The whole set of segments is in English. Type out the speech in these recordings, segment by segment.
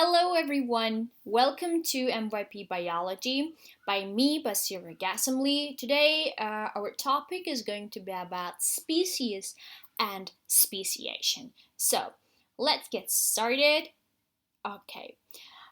Hello everyone, welcome to MYP Biology by me, Basira Gasamli. Today our topic is going to be about species and speciation. So let's get started. Okay,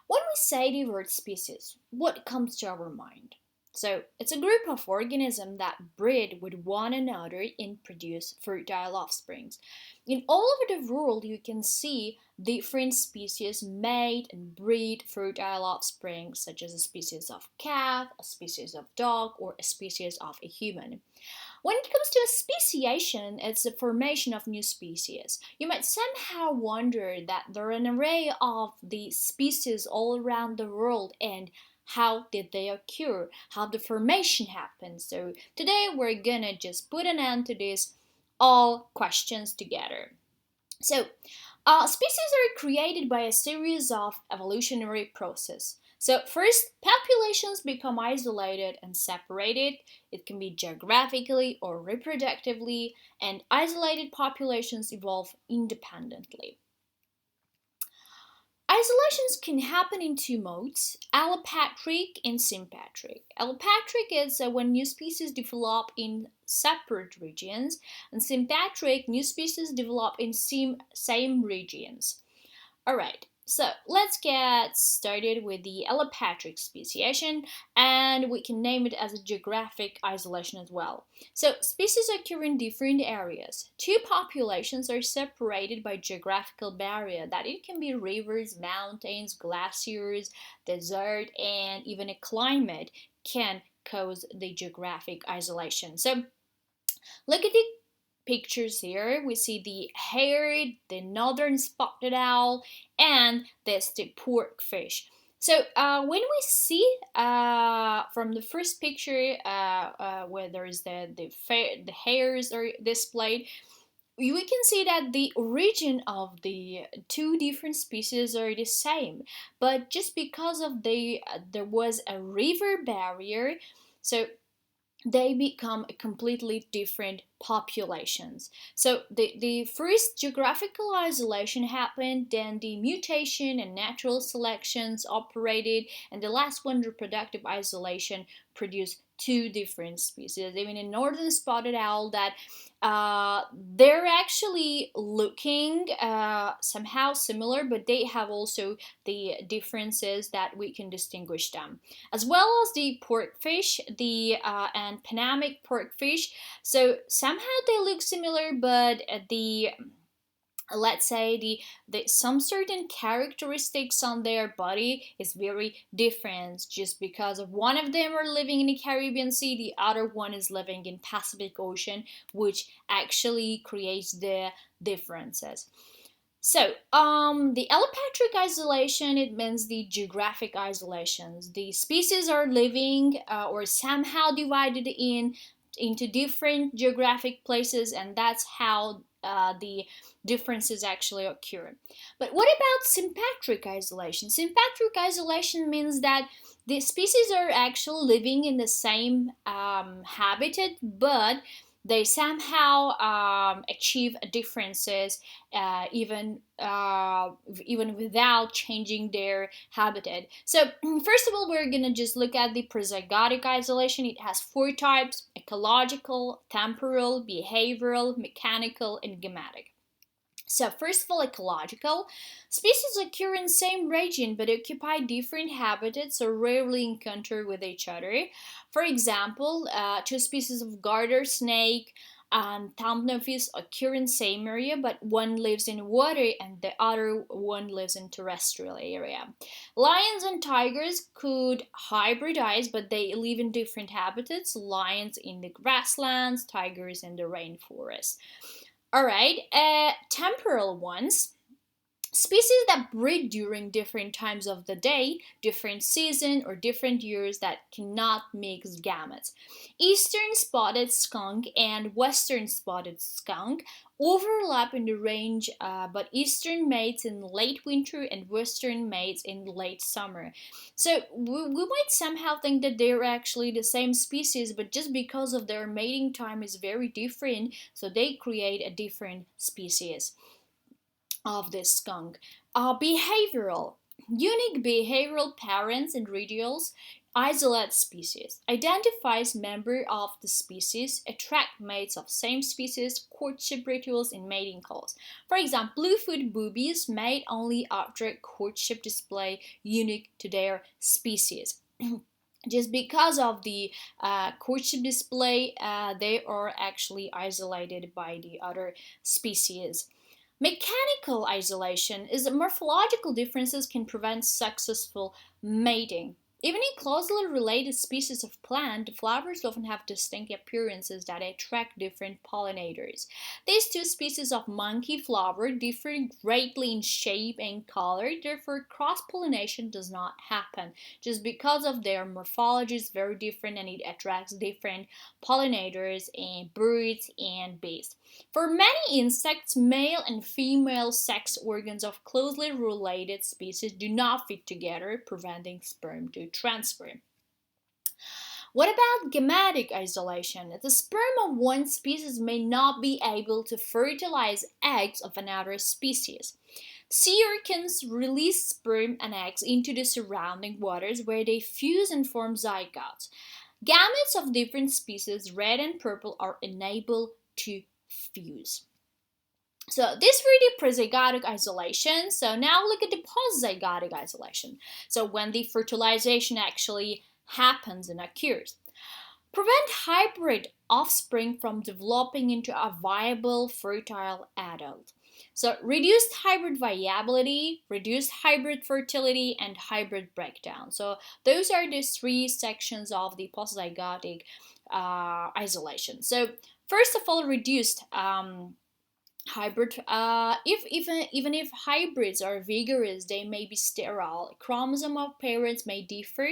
when we say the word species, what comes to our mind? So it's a group of organisms that breed with one another and produce fertile offsprings. In all over the world, you can see different species mate and breed fertile offspring, such as a species of cat, a species of dog, or a species of a human. When it comes to speciation, it's the formation of new species. You might somehow wonder that there are an array of the species all around the world and how did they occur, how the formation happened. So today we're gonna just put an end to these all questions together. So, species are created by a series of evolutionary processes. So, first, populations become isolated and separated. It can be geographically or reproductively, and isolated populations evolve independently. Isolations can happen in two modes, allopatric and synpatric. Allopatric is when new species develop in separate regions, and synpatric, new species develop in same regions. Alright, so let's get started with the allopatric speciation, and we can name it as a geographic isolation as well. So species occur in different areas. Two populations are separated by geographical barrier, that it can be rivers, mountains, glaciers, desert, and even a climate can cause the geographic isolation. So look at the pictures here. We see the hare, the northern spotted owl, and this the porkfish. So when we see from the first picture where there is the hares are displayed, we can see that the origin of the two different species are the same, but just because of there was a river barrier, so they become completely different populations. So the first geographical isolation happened, then the mutation and natural selections operated, and the last one, reproductive isolation, produced two different species. Even in northern spotted owl, that they're actually looking somehow similar, but they have also the differences that we can distinguish them, as well as the porkfish, the and Panamic porkfish. So somehow they look similar, but the let's say the some certain characteristics on their body is very different, just because of one of them are living in the Caribbean Sea, the other one is living in Pacific Ocean, which actually creates the differences. So, the allopatric isolation, it means the geographic isolations. The species are living or somehow divided into different geographic places, and that's how the differences actually occur. But what about synpatric isolation? Synpatric isolation means that the species are actually living in the same habitat, but they somehow achieve differences even without changing their habitat. So first of all, we're gonna just look at the prozygotic isolation. It has four types: ecological, temporal, behavioral, mechanical, and gemetic. So first of all, ecological. Species occur in the same region but occupy different habitats or rarely encounter with each other. For example, two species of garter snake and thumbnose occur in the same area, but one lives in water and the other one lives in terrestrial area. Lions and tigers could hybridize, but they live in different habitats. Lions in the grasslands, tigers in the rainforest. Alright, temporal ones. Species that breed during different times of the day, different season, or different years that cannot mix gametes. Eastern spotted skunk and western spotted skunk overlap in the range, but eastern mates in late winter and western mates in late summer. So we might somehow think that they're actually the same species, but just because of their mating time is very different, so they create a different species of this skunk. Behavioral. Unique behavioral parents and individuals isolate species, identifies member of the species, attract mates of same species, courtship rituals, and mating calls. For example, bluefoot boobies mate only after courtship display unique to their species. Just because of the courtship display, they are actually isolated by the other species. Mechanical isolation is that morphological differences can prevent successful mating. Even in closely related species of plant, the flowers often have distinct appearances that attract different pollinators. These two species of monkey flower differ greatly in shape and color, therefore cross-pollination does not happen. Just because of their morphology is very different and it attracts different pollinators and birds and bees. For many insects, male and female sex organs of closely related species do not fit together, preventing sperm to transfer. What about Gemetic isolation? The sperm of one species may not be able to fertilize eggs of another species. Sea urchins release sperm and eggs into the surrounding waters where they fuse and form zygotes. Gametes of different species, red and purple, are unable to fuse. So this really prezygotic isolation. So now look at the postzygotic isolation. So when the fertilization actually happens and occurs. Prevent hybrid offspring from developing into a viable fertile adult. So reduced hybrid viability, reduced hybrid fertility, and hybrid breakdown. So those are the three sections of the postzygotic isolation. So first of all, reduced hybrid, even if hybrids are vigorous, they may be sterile. Chromosome of parents may differ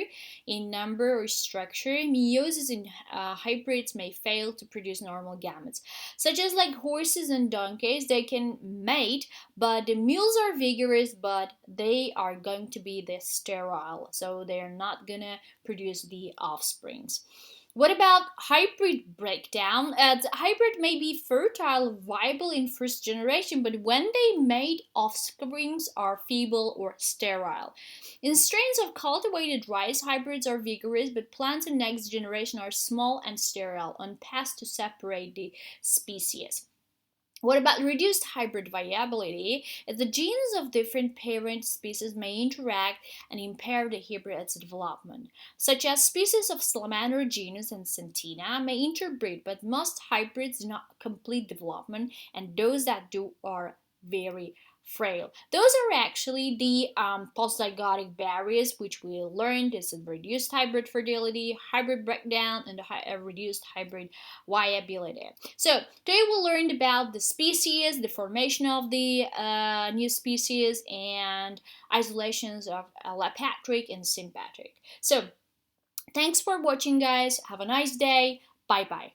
in number or structure. Meiosis in hybrids may fail to produce normal gametes, such as like horses and donkeys. They can mate, but the mules are vigorous, but they are going to be the sterile, so they are not gonna produce the offsprings. What about hybrid breakdown? The hybrid may be fertile, viable in first generation, but when they mate, offsprings are feeble or sterile. In strains of cultivated rice, hybrids are vigorous, but plants in next generation are small and sterile, unpassed to separate the species. What about reduced hybrid viability? If the genes of different parent species may interact and impair the hybrid's development, such as species of Salamander genus and Centina may interbreed, but most hybrids do not complete development, and those that do are very frail. Those are actually the postzygotic barriers which we learned. Is reduced hybrid fertility, hybrid breakdown, and reduced hybrid viability. So today we learned about the species, the formation of the new species, and isolations of allopatric and sympatric. So thanks for watching, guys. Have a nice day. Bye bye.